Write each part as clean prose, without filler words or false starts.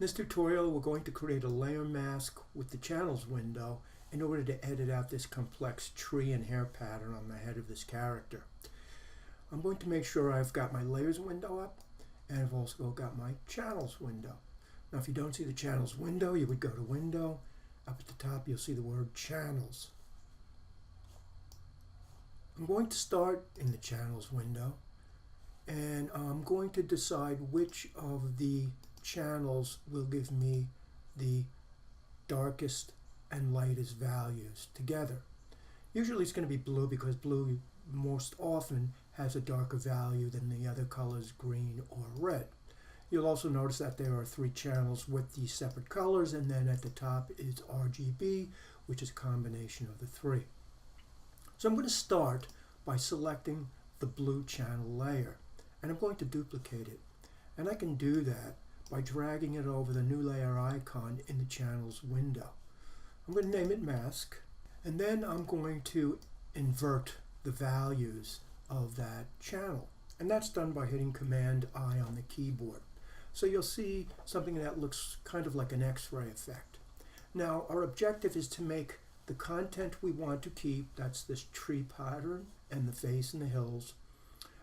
In this tutorial, we're going to create a layer mask with the channels window in order to edit out this complex tree and hair pattern on the head of this character. I'm going to make sure I've got my layers window up, and I've also got my channels window. Now if you don't see the channels window, you would go to window. Up at the top you'll see the word channels. I'm going to start in the channels window, and I'm going to decide which of the channels will give me the darkest and lightest values together. Usually it's going to be blue because blue most often has a darker value than the other colors, green or red. You'll also notice that there are 3 channels with these separate colors, and then at the top is RGB, which is a combination of the 3. So I'm going to start by selecting the blue channel layer, and I'm going to duplicate it. And I can do that by dragging it over the new layer icon in the channels window. I'm going to name it mask, and then I'm going to invert the values of that channel. And that's done by hitting Command I on the keyboard. So you'll see something that looks kind of like an X-ray effect. Now our objective is to make the content we want to keep, that's this tree pattern and the face and the hills,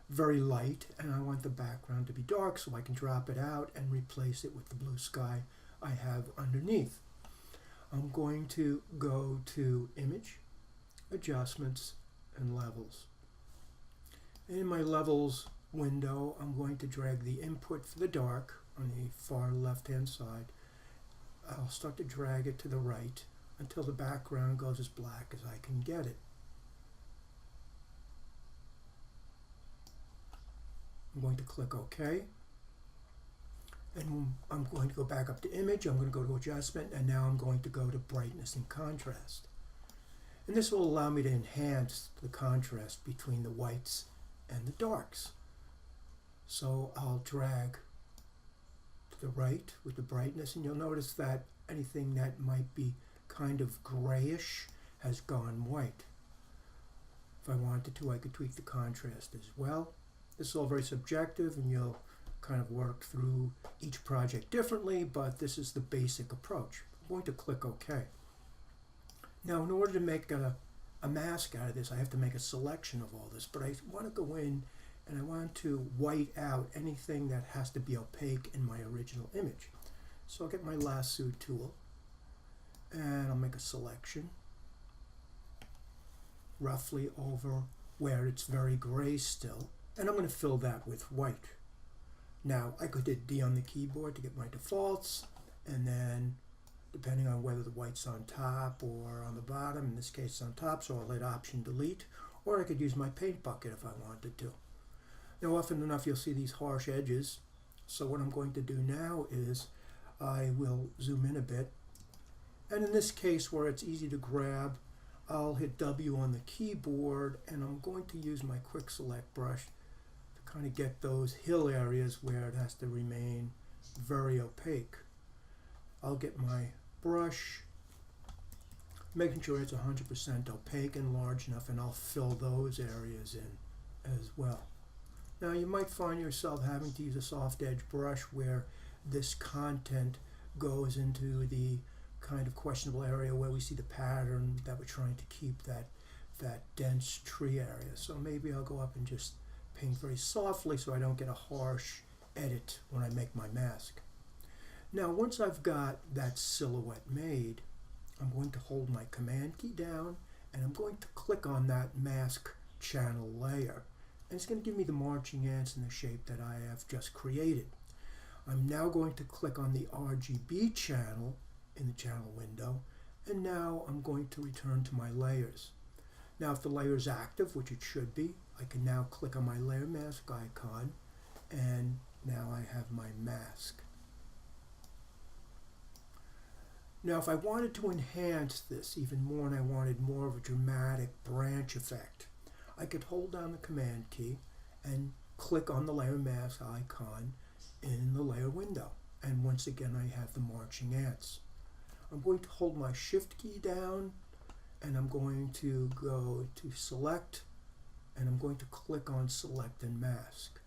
very light, and I want the background to be dark so I can drop it out and replace it with the blue sky I have underneath. I'm going to go to Image, Adjustments, and Levels. In my Levels window, I'm going to drag the input for the dark on the far left hand side. I'll start to drag it to the right until the background goes as black as I can get it. I'm going to click OK, and I'm going to go back up to Image, I'm going to go to Adjustment, and now I'm going to go to Brightness and Contrast. And this will allow me to enhance the contrast between the whites and the darks. So I'll drag to the right with the brightness, and you'll notice that anything that might be kind of grayish has gone white. If I wanted to, I could tweak the contrast as well. This is all very subjective, and you'll kind of work through each project differently, but this is the basic approach. I'm going to click OK. Now in order to make a mask out of this, I have to make a selection of all this, but I want to go in and I want to white out anything that has to be opaque in my original image. So I'll get my lasso tool and I'll make a selection roughly over where it's very gray still, and I'm going to fill that with white. Now I could hit D on the keyboard to get my defaults, and then depending on whether the white's on top or on the bottom, in this case it's on top, so I'll hit Option Delete, or I could use my paint bucket if I wanted to. Now often enough you'll see these harsh edges, so what I'm going to do now is I will zoom in a bit, and in this case where it's easy to grab, I'll hit W on the keyboard, and I'm going to use my quick select brush to kind of get those hill areas where it has to remain very opaque. I'll get my brush, making sure it's 100% opaque and large enough, and I'll fill those areas in as well. Now you might find yourself having to use a soft edge brush where this content goes into the kind of questionable area where we see the pattern that we're trying to keep, that dense tree area. So maybe I'll go up and just paint very softly so I don't get a harsh edit when I make my mask. Now once I've got that silhouette made, I'm going to hold my Command key down, and I'm going to click on that mask channel layer, and it's going to give me the marching ants in the shape that I have just created. I'm now going to click on the RGB channel in the channel window, and now I'm going to return to my layers. Now if the layer is active, which it should be, I can now click on my layer mask icon, and now I have my mask. Now if I wanted to enhance this even more and I wanted more of a dramatic branch effect, I could hold down the Command key and click on the layer mask icon in the layer window, and once again I have the marching ants. I'm going to hold my Shift key down, and I'm going to go to Select, and I'm going to click on Select and Mask.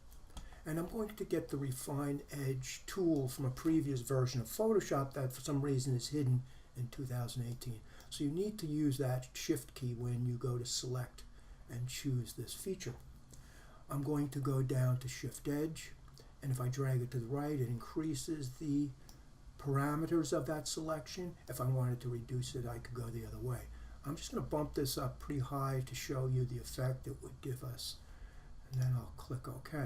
And I'm going to get the Refine Edge tool from a previous version of Photoshop that for some reason is hidden in 2018. So you need to use that Shift key when you go to select and choose this feature. I'm going to go down to Shift Edge, and if I drag it to the right, it increases the parameters of that selection. If I wanted to reduce it, I could go the other way. I'm just going to bump this up pretty high to show you the effect it would give us, and then I'll click OK.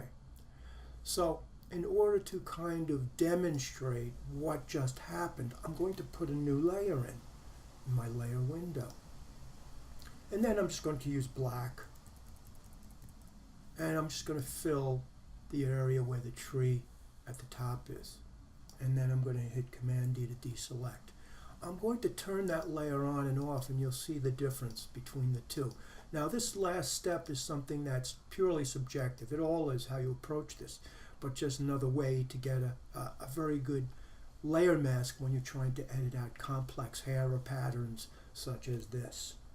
So in order to kind of demonstrate what just happened, I'm going to put a new layer in my layer window. And then I'm just going to use black, and I'm just going to fill the area where the tree at the top is. And then I'm going to hit Command D to deselect. I'm going to turn that layer on and off, and you'll see the difference between the two. Now this last step is something that's purely subjective. It all is how you approach this, but just another way to get a very good layer mask when you're trying to edit out complex hair or patterns such as this.